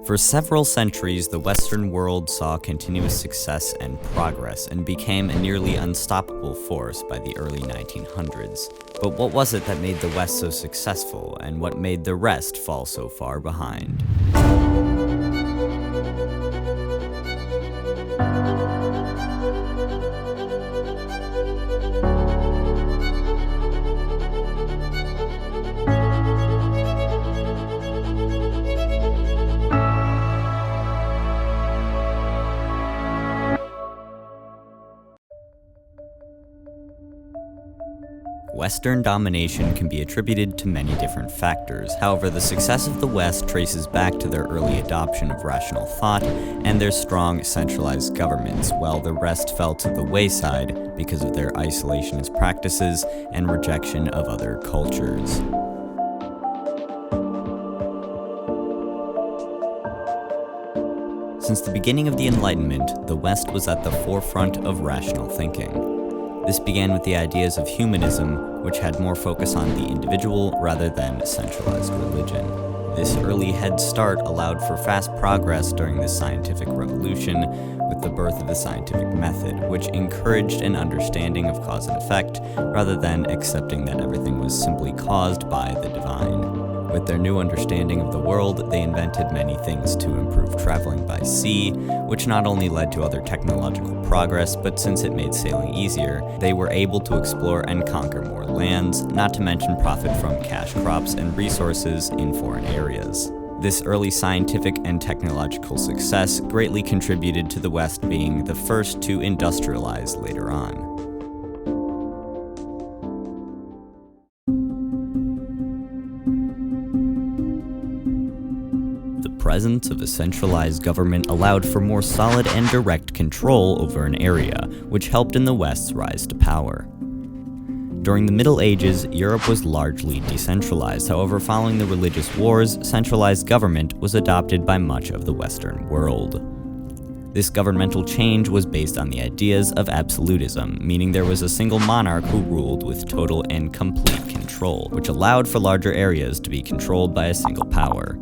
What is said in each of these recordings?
For several centuries, the Western world saw continuous success and progress and became a nearly unstoppable force by the early 1900s. But what was it that made the West so successful, and what made the rest fall so far behind? Western domination can be attributed to many different factors. However, the success of the West traces back to their early adoption of rational thought and their strong, centralized governments, while the rest fell to the wayside because of their isolationist practices and rejection of other cultures. Since the beginning of the Enlightenment, the West was at the forefront of rational thinking. This began with the ideas of humanism, which had more focus on the individual rather than centralized religion. This early head start allowed for fast progress during the scientific revolution, with the birth of the scientific method, which encouraged an understanding of cause and effect, rather than accepting that everything was simply caused by the divine. With their new understanding of the world, they invented many things to improve traveling by sea, which not only led to other technological progress, but since it made sailing easier, they were able to explore and conquer more lands, not to mention profit from cash crops and resources in foreign areas. This early scientific and technological success greatly contributed to the West being the first to industrialize later on. The presence of a centralized government allowed for more solid and direct control over an area, which helped in the West's rise to power. During the Middle Ages, Europe was largely decentralized. However, following the religious wars, centralized government was adopted by much of the Western world. This governmental change was based on the ideas of absolutism, meaning there was a single monarch who ruled with total and complete control, which allowed for larger areas to be controlled by a single power.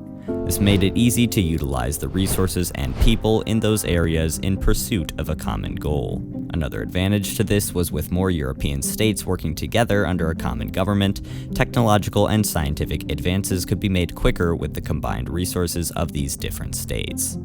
This made it easy to utilize the resources and people in those areas in pursuit of a common goal. Another advantage to this was with more European states working together under a common government, technological and scientific advances could be made quicker with the combined resources of these different states.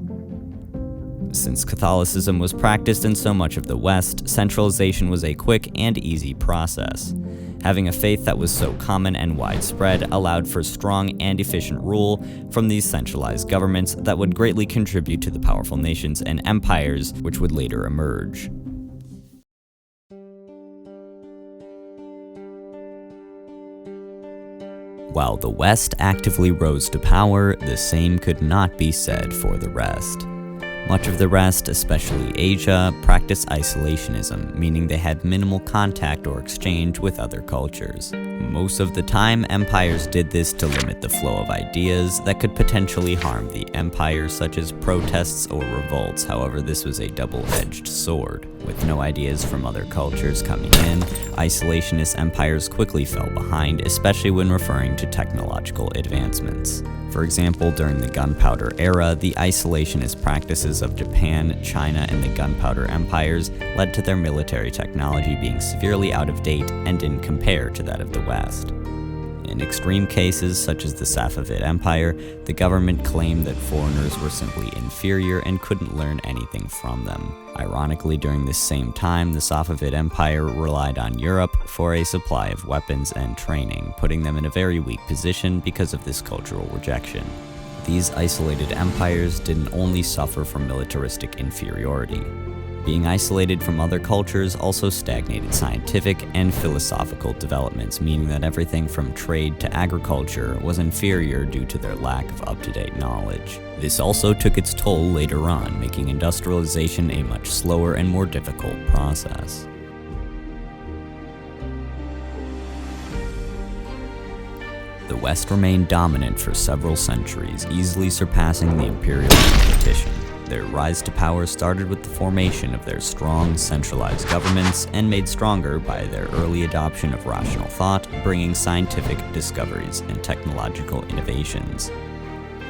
Since Catholicism was practiced in so much of the West, centralization was a quick and easy process. Having a faith that was so common and widespread allowed for strong and efficient rule from these centralized governments that would greatly contribute to the powerful nations and empires which would later emerge. While the West actively rose to power, the same could not be said for the rest. Much of the rest, especially Asia, practiced isolationism, meaning they had minimal contact or exchange with other cultures. Most of the time, empires did this to limit the flow of ideas that could potentially harm the empire, such as protests or revolts. However, this was a double-edged sword. With no ideas from other cultures coming in, isolationist empires quickly fell behind, especially when referring to technological advancements. For example, during the gunpowder era, the isolationist practices of Japan, China, and the gunpowder empires led to their military technology being severely out of date and didn't compare to that of the West. In extreme cases, such as the Safavid Empire, the government claimed that foreigners were simply inferior and couldn't learn anything from them. Ironically, during this same time, the Safavid Empire relied on Europe for a supply of weapons and training, putting them in a very weak position because of this cultural rejection. These isolated empires didn't only suffer from militaristic inferiority. Being isolated from other cultures also stagnated scientific and philosophical developments, meaning that everything from trade to agriculture was inferior due to their lack of up-to-date knowledge. This also took its toll later on, making industrialization a much slower and more difficult process. The West remained dominant for several centuries, easily surpassing the imperial competition. Their rise to power started with the formation of their strong, centralized governments and made stronger by their early adoption of rational thought, bringing scientific discoveries and technological innovations.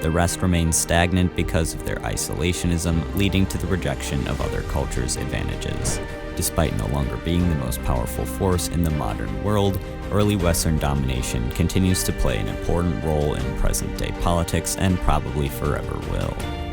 The rest remain stagnant because of their isolationism, leading to the rejection of other cultures' advantages. Despite no longer being the most powerful force in the modern world, early Western domination continues to play an important role in present-day politics and probably forever will.